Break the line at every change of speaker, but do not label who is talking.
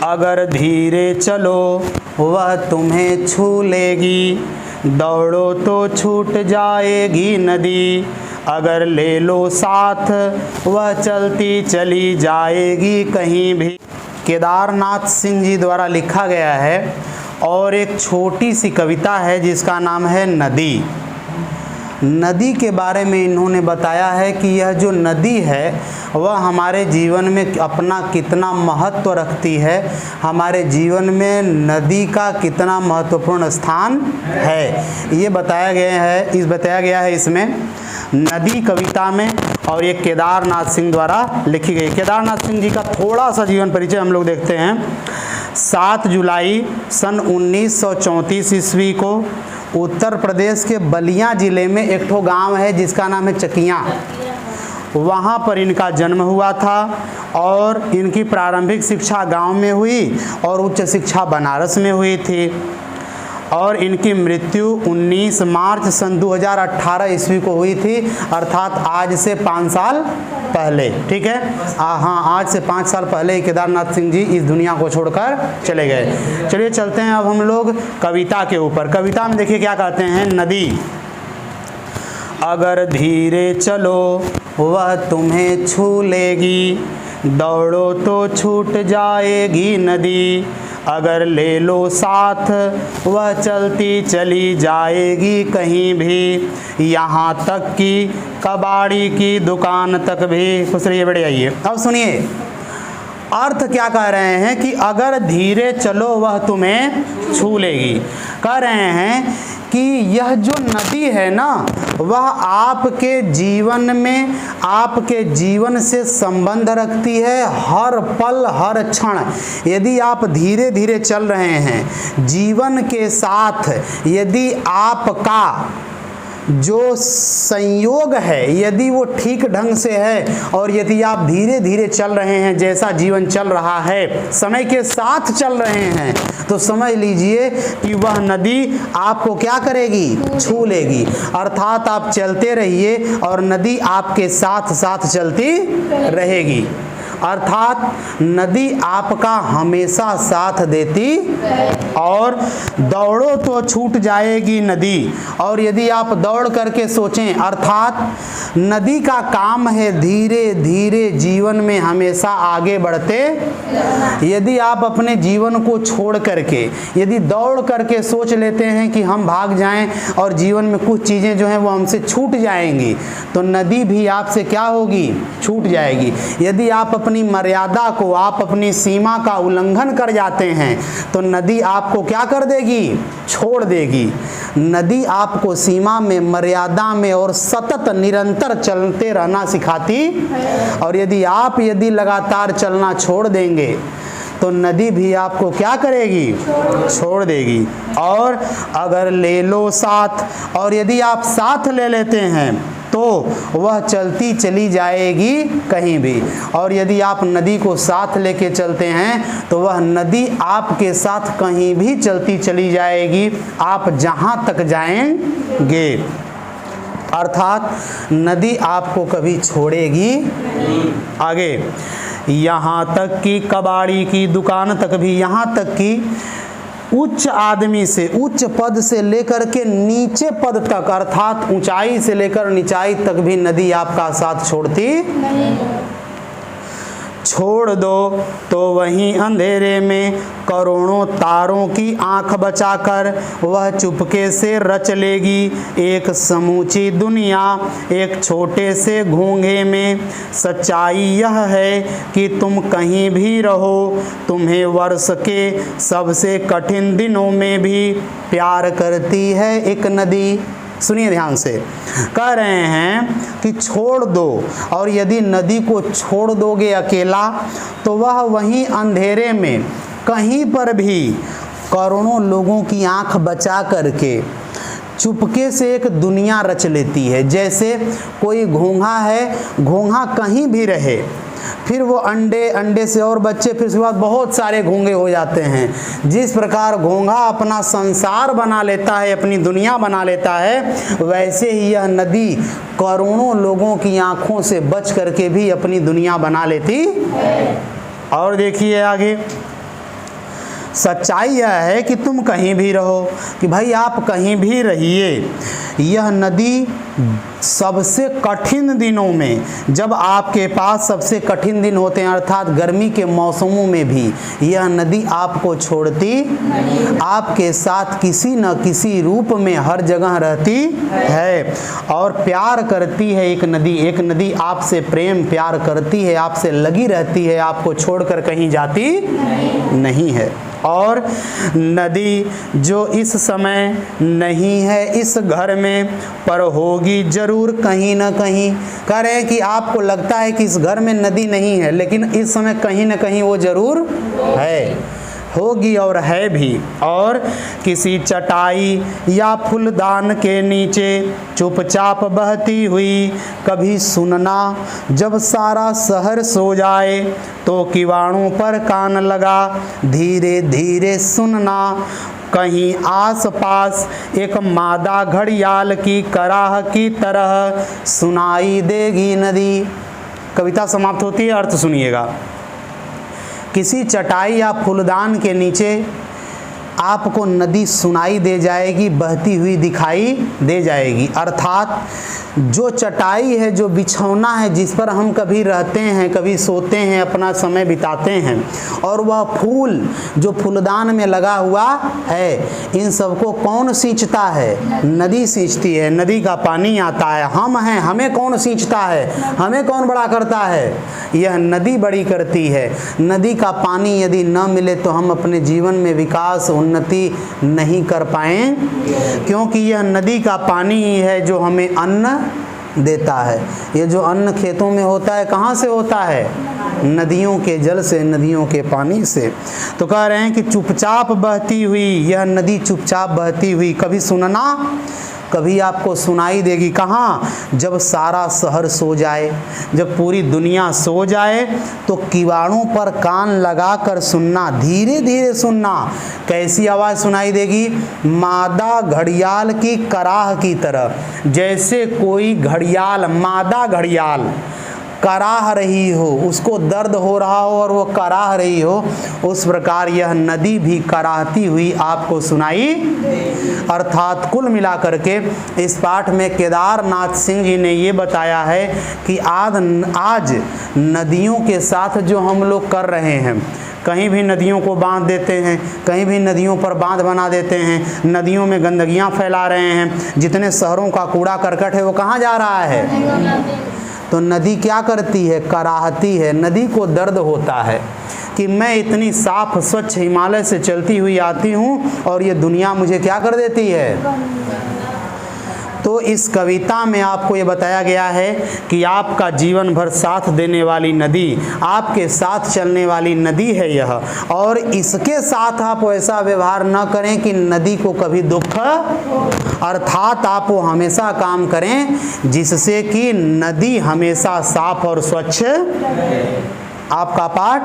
अगर धीरे चलो वह तुम्हें छू लेगी, दौड़ो तो छूट जाएगी नदी। अगर ले लो साथ वह चलती चली जाएगी कहीं भी। केदारनाथ सिंह जी द्वारा लिखा गया है और एक छोटी सी कविता है जिसका नाम है नदी। नदी के बारे में इन्होंने बताया है कि यह जो नदी है वह हमारे जीवन में अपना कितना महत्व रखती है, हमारे जीवन में नदी का कितना महत्वपूर्ण स्थान है, ये बताया गया है इसमें नदी कविता में। और ये केदारनाथ सिंह द्वारा लिखी गई। केदारनाथ सिंह जी का थोड़ा सा जीवन परिचय हम लोग देखते हैं। 7 जुलाई सन 1934 ईस्वी को उत्तर प्रदेश के बलिया ज़िले में एक ठो गांव है जिसका नाम है चकिया, वहाँ पर इनका जन्म हुआ था और इनकी प्रारंभिक शिक्षा गांव में हुई और उच्च शिक्षा बनारस में हुई थी। और इनकी मृत्यु 19 मार्च सन 2018 ईस्वी को हुई थी, अर्थात आज से 5 साल पहले। ठीक है, हाँ, आज से 5 साल पहले केदारनाथ सिंह जी इस दुनिया को छोड़कर चले गए। चलिए चलते हैं अब हम लोग कविता के ऊपर। कविता में देखिए क्या कहते हैं। नदी। अगर धीरे चलो वह तुम्हें छू लेगी, दौड़ो तो छूट जाएगी नदी। अगर ले लो साथ वह चलती चली जाएगी कहीं भी, यहाँ तक कि कबाड़ी की दुकान तक भी। खुश रहिए, बढ़िया आइए। अब सुनिए अर्थ क्या कह रहे हैं कि अगर धीरे चलो वह तुम्हें छू लेगी। कह रहे हैं कि यह जो नदी है ना वह आपके जीवन में, आपके जीवन से संबंध रखती है हर पल हर क्षण। यदि आप धीरे धीरे चल रहे हैं जीवन के साथ, यदि आपका जो संयोग है यदि वो ठीक ढंग से है और यदि आप धीरे धीरे चल रहे हैं, जैसा जीवन चल रहा है, समय के साथ चल रहे हैं, तो समझ लीजिए कि वह नदी आपको क्या करेगी, छू लेगी। अर्थात आप चलते रहिए और नदी आपके साथ साथ चलती रहेगी। अर्थात नदी आपका हमेशा साथ देती। और दौड़ो तो छूट जाएगी नदी। और यदि आप दौड़ करके सोचें, अर्थात नदी का काम है धीरे धीरे जीवन में हमेशा आगे बढ़ते। यदि आप अपने जीवन को छोड़ करके यदि दौड़ करके सोच लेते हैं कि हम भाग जाएं और जीवन में कुछ चीज़ें जो हैं वो हमसे छूट जाएंगी, तो नदी भी आपसे क्या होगी, छूट जाएगी। यदि आप अपनी मर्यादा को, आप अपनी सीमा का उल्लंघन कर जाते हैं तो नदी आपको क्या कर देगी, छोड़ देगी। नदी आपको सीमा में, मर्यादा में और सतत निरंतर चलते रहना सिखाती। और यदि लगातार चलना छोड़ देंगे तो नदी भी आपको क्या करेगी, छोड़ देगी। और अगर ले लो साथ, और यदि आप साथ ले लेते हैं तो वह चलती चली जाएगी कहीं भी। और यदि आप नदी को साथ लेके चलते हैं तो वह नदी आपके साथ कहीं भी चलती चली जाएगी, आप जहाँ तक जाएंगे। अर्थात नदी आपको कभी छोड़ेगी। आगे, यहाँ तक कि कबाड़ी की दुकान तक भी, यहाँ तक कि उच्च आदमी से, उच्च पद से लेकर के नीचे पद तक, अर्थात ऊंचाई से लेकर नीचाई तक भी नदी आपका साथ छोड़ती नहीं। छोड़ दो तो वहीं अंधेरे में करोड़ों तारों की आंख बचाकर वह चुपके से रच लेगी एक समूची दुनिया एक छोटे से घोंघे में। सच्चाई यह है कि तुम कहीं भी रहो, तुम्हें वर्ष के सबसे कठिन दिनों में भी प्यार करती है एक नदी। सुनिए ध्यान से, कह रहे हैं कि छोड़ दो, और यदि नदी को छोड़ दोगे अकेला तो वह वहीं अंधेरे में कहीं पर भी करोड़ों लोगों की आंख बचा करके चुपके से एक दुनिया रच लेती है। जैसे कोई घोंघा है, घोंघा कहीं भी रहे फिर वो अंडे, अंडे से और बच्चे, फिर उसके बाद बहुत सारे घोंघे हो जाते हैं। जिस प्रकार घोंघा अपना संसार बना लेता है, अपनी दुनिया बना लेता है, वैसे ही यह नदी करोड़ों लोगों की आंखों से बच करके भी अपनी दुनिया बना लेती। और देखिए आगे, सच्चाई यह है कि तुम कहीं भी रहो, कि भाई आप कहीं भी रहिए, यह नदी सबसे कठिन दिनों में, जब आपके पास सबसे कठिन दिन होते हैं अर्थात गर्मी के मौसमों में भी, यह नदी आपको छोड़ती, आपके साथ किसी न किसी रूप में हर जगह रहती है और प्यार करती है। एक नदी आपसे प्रेम प्यार करती है, आपसे लगी रहती है, आपको छोड़कर कहीं जाती नहीं है। और नदी जो इस समय नहीं है इस घर में, पर होगी जरूर कहीं ना कहीं। कह रहे हैं कि आपको लगता है कि इस घर में नदी नहीं है, लेकिन इस समय कहीं ना कहीं वो जरूर है, होगी और है भी। और किसी चटाई या फूलदान के नीचे चुपचाप बहती हुई कभी सुनना, जब सारा शहर सो जाए तो किवाड़ों पर कान लगा धीरे धीरे सुनना, कहीं आस पास एक मादा घड़ियाल की कराह की तरह सुनाई देगी नदी। कविता समाप्त होती है, अर्थ सुनिएगा। किसी चटाई या फूलदान के नीचे आपको नदी सुनाई दे जाएगी, बहती हुई दिखाई दे जाएगी। अर्थात जो चटाई है, जो बिछौना है, जिस पर हम कभी रहते हैं, कभी सोते हैं, अपना समय बिताते हैं, और वह फूल जो फूलदान में लगा हुआ है, इन सबको कौन सींचता है? नदी सींचती है। नदी का पानी आता है, हम हैं, हमें कौन सींचता है? हमें कौन बड़ा करता है? यह नदी बड़ी करती है। नदी का पानी यदि न मिले तो हम अपने जीवन में विकास, उन्नति नहीं कर पाएं, क्योंकि यह नदी का पानी ही है जो हमें अन्न देता है। ये जो अन्न खेतों में होता है, कहाँ से होता है? नदियों के जल से, नदियों के पानी से। तो कह रहे हैं कि चुपचाप बहती हुई यह नदी, चुपचाप बहती हुई कभी सुनना, कभी आपको सुनाई देगी। कहाँ? जब सारा शहर सो जाए, जब पूरी दुनिया सो जाए, तो किवाड़ों पर कान लगाकर सुनना, धीरे धीरे सुनना। कैसी आवाज़ सुनाई देगी? मादा घड़ियाल की कराह की तरह। जैसे कोई घड़ियाल, मादा घड़ियाल कराह रही हो, उसको दर्द हो रहा हो और वो कराह रही हो, उस प्रकार यह नदी भी कराहती हुई आपको सुनाई। अर्थात कुल मिलाकर के इस पाठ में केदारनाथ सिंह जी ने ये बताया है कि आज नदियों के साथ जो हम लोग कर रहे हैं, कहीं भी नदियों को बांध देते हैं, कहीं भी नदियों पर बांध बना देते हैं, नदियों में गंदगियां फैला रहे हैं, जितने शहरों का कूड़ा करकट है वो कहाँ जा रहा है? तो नदी क्या करती है? कराहती है। नदी को दर्द होता है कि मैं इतनी साफ स्वच्छ हिमालय से चलती हुई आती हूँ और ये दुनिया मुझे क्या कर देती है। तो इस कविता में आपको ये बताया गया है कि आपका जीवन भर साथ देने वाली नदी, आपके साथ चलने वाली नदी है यह, और इसके साथ आप वैसा व्यवहार न करें कि नदी को कभी दुख, अर्थात आप वो हमेशा काम करें जिससे कि नदी हमेशा साफ और स्वच्छ। आपका पाठ